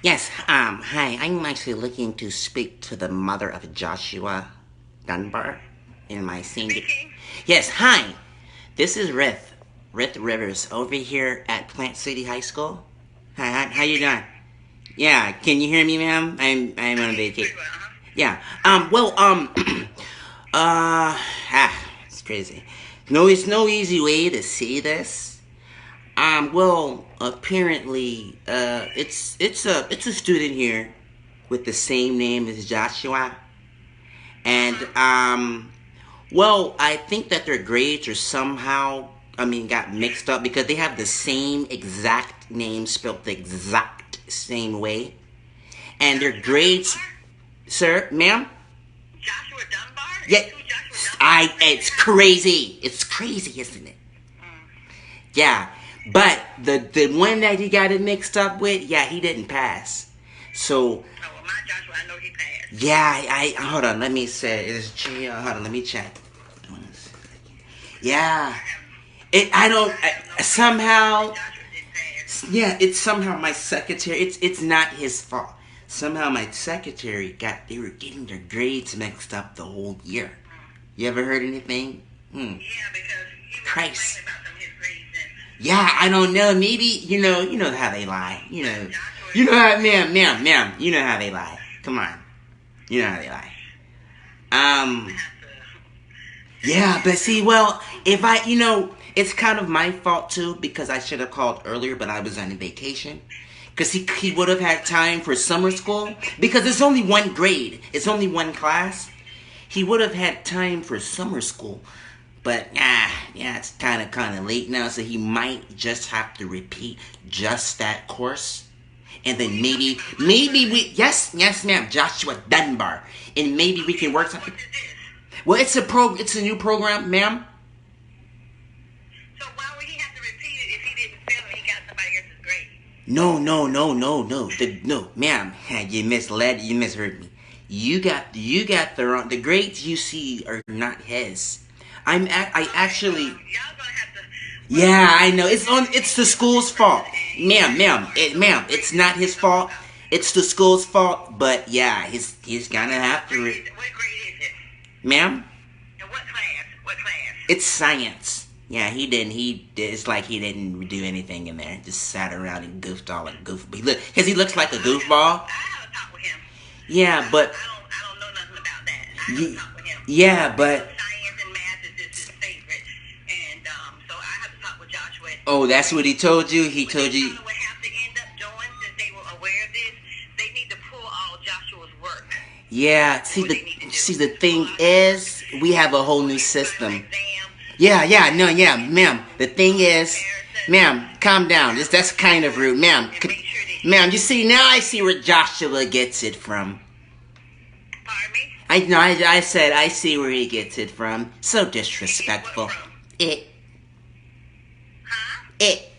Yes, hi. I'm actually looking to speak to the mother of Joshua Dunbar in my senior. Speaking. Yes, hi. This is Rith Rivers over here at Plant City High School. Hi, how you doing? Speaking. Yeah, can you hear me, ma'am? I'm I on hear you vacation. pretty well, huh? Yeah. It's crazy. No, it's no easy way to say this. Apparently, it's a student here with the same name as Joshua, and Uh-huh. I think that their grades are somehow, got mixed up because they have the same exact name spelled the exact same way, and their Joshua grades, Dunbar? sir, ma'am. Joshua Dunbar? Yeah, It's two Joshua Dunbars in the same it's house? crazy. It's crazy, isn't it? Mm. Yeah, but the one that he got it mixed up with, yeah, he didn't pass. So Oh, well, my Joshua, I know he passed. yeah, I hold on. Let me say it's hold on. Let me check. Yeah, I have, I don't I have no idea why somehow. Joshua didn't pass. Yeah, it's somehow my secretary. It's not his fault. Somehow my secretary they were getting their grades mixed up the whole year. Mm. You ever heard anything? Yeah, because he was Christ. complaining about some of his grades and Yeah, I don't know. Maybe you know how they lie. Joshua You know is, how, ma'am. You know how they lie. Come on, you know how they lie. I'm going to Um, have to check yeah, but into see, well, if it's kind of my fault too because I should have called earlier, but I was on vacation. Because he would have had time for summer school because it's only one grade, it's only one class. He would have had time for summer school, but yeah, it's kind of late now, so he might just have to repeat just that course, and Who are then you talking about? maybe Joshua? we yes ma'am, Joshua Dunbar, and maybe we Okay, can what work something. course is this? Well, it's a new program, ma'am. So why would he have to repeat it if he didn't fail and he got somebody else's grade? No, ma'am. You misled. You misheard me. You got the grades you see are not his. I Okay, actually. well, y'all gonna have to work Yeah, something I out know. because It's this on. is It's the a school's different person fault, and you ma'am, guys ma'am, are so ma'am. It's crazy not to his get something fault. about. It's the school's fault. But yeah, he's gonna Okay, have to. what grade is it? Ma'am, And what class? What class? it's science. Yeah, he didn't. It's like he didn't do anything in there. Just sat around and goofed all like goof. Because he looks like a goofball. I have a talk with him. Yeah, but I don't know nothing about that. I have a y- talk with him yeah, because but science and math is his favorite, and so I have to talk with Joshua. oh, that's what he told you. He What they told you. probably would have to end up doing, since they were aware of this, they need to pull all Joshua's work. Yeah. That's what they need to do. See the Pull thing out his work, is, we have a whole pull new his final system. exam, Yeah, no, and yeah, ma'am. The thing is, comparison, ma'am, calm down. figure out That's what he's kind of doing, rude, ma'am. and make sure that Ma'am, you see now I see where Joshua gets it from. pardon me? I know. I said I see where he gets it from. So He gets what disrespectful. from? It Huh? it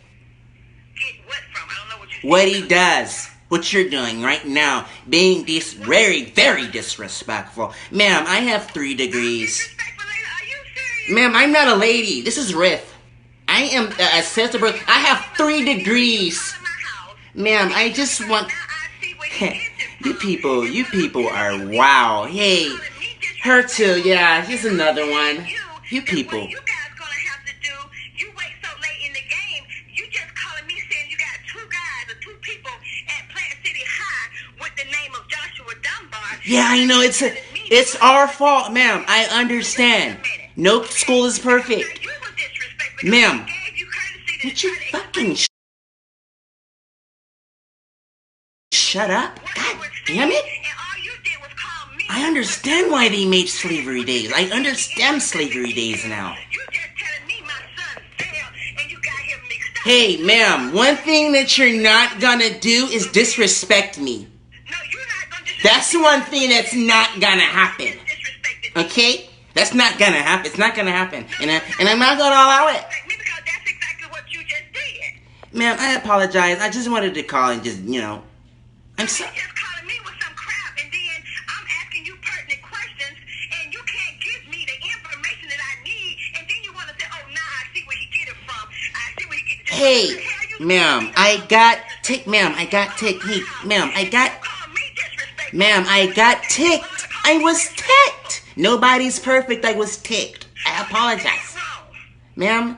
Get what from? I don't know what you what said he now. does. What you're doing right now, being very disrespectful. Ma'am, I have 3 degrees. Disrespectful lady, are you serious? Ma'am, I'm not a lady. This is Riff. I am a sister. I have 3 degrees. Ma'am, I just want. You people are wow. Hey, her too. Yeah, here's another one. You people. What you guys gonna have to do, you wait so late in the game, you just calling me saying you got 2 guys or 2 people at Plant City High with the name of Joshua Dunbar. Yeah, I know it's our fault, ma'am. I understand. No school is perfect, You was disrespectful because ma'am. I gave you courtesy to Would you try to fucking explain shut up? what God you were damn saying, it! and all you did was call me. I understand why they made slavery days. I understand slavery days now. You just telling me my son failed and you got him mixed up. Hey, ma'am, one thing that you're not gonna do is disrespect me. No, you're not gonna disrespect That's me. one thing that's not gonna happen. You just disrespected me. Okay? That's not gonna happen. It's not gonna happen. And I'm not gonna allow it. Disrespect me because that's exactly what you just did. Ma'am, I apologize. I just wanted to call and just, I'm You so. just calling me with some crap and then I'm asking you pertinent questions and you can't give me the information that I need and then you want to say, oh, nah, I see where he get it from. I see where he get it from. Hey, What the hell you ma'am, doing? I got ticked, ma'am. I got ticked. Hey, ma'am, I got, Call me disrespectful. ma'am, I got ticked. I was ticked. Nobody's perfect. I was ticked. I apologize. Wrong. Ma'am?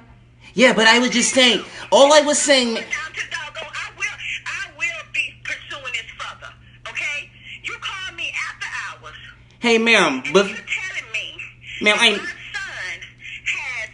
Yeah, but I was just saying, all I was saying, Down to doggone, I will be pursuing this further. Okay? You call me after hours. hey, ma'am, And but, you're telling me ma'am, that my son has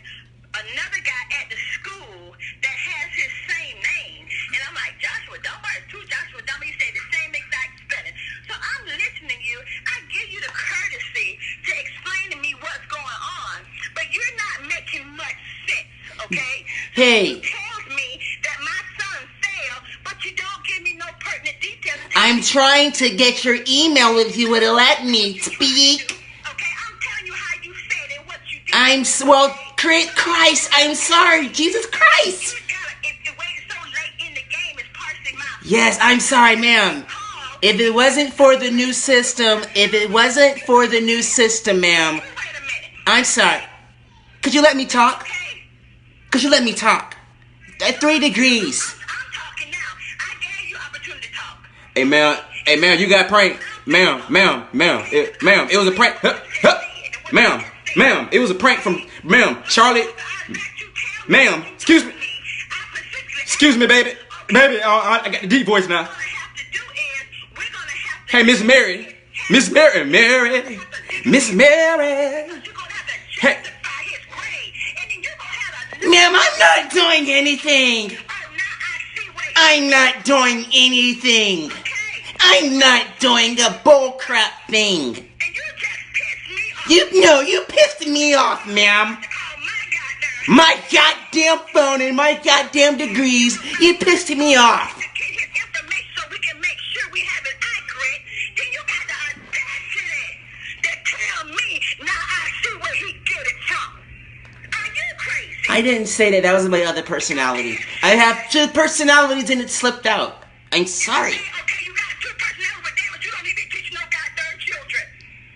another guy at the school that has his same name. And I'm like, Joshua Dunbar is two Joshua Dunbar. You say the same exact spelling. So I'm listening to you. I give you the courtesy to explain to me what's going on. But you're not making much sense, okay? Hey. You tells me that my son failed, but you don't give me no pertinent details. I'm trying to get your email if you would let me speak. Okay, I'm telling you how you said it, what you did. Well, Christ, I'm sorry. Jesus Christ. You gotta, if waiting so late in the game is partially my Yes, I'm sorry, ma'am. call. If it wasn't for the new system, ma'am, Wait a minute, I'm sorry. Could you let me talk? okay? Could you let me talk? At 3 degrees. I'm talking now. I gave you opportunity to talk. Hey man, you got pranked. Ma'am, it was a prank. Ma'am, it was a prank from, Charlie. Ma'am, excuse me. Excuse me, baby. Baby, I got the deep voice now. Hey, Miss Mary. Miss Mary. Hey. Ma'am, I'm not doing anything. I'm not doing anything. I'm not doing a bullcrap thing. You pissed me off, ma'am. My goddamn phone and my goddamn degrees, you pissed me off. I didn't say that. That was my other personality. I have 2 personalities and it slipped out. I'm sorry. Okay, you got 2 personalities, but you don't need to teach no goddamn children.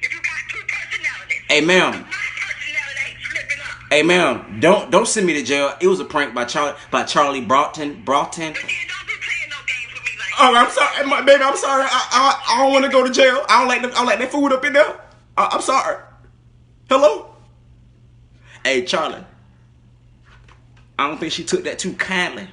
If you got 2 personalities. Hey, ma'am. My personality ain't slipping up. Hey, ma'am. Don't send me to jail. It was a prank by Charlie Broughton. And then don't be playing no games with me like that. Oh, I'm sorry, baby. I'm sorry. I don't want to go to jail. I don't like that food up in there. I'm sorry. Hello. Hey, Charlie. I don't think she took that too kindly.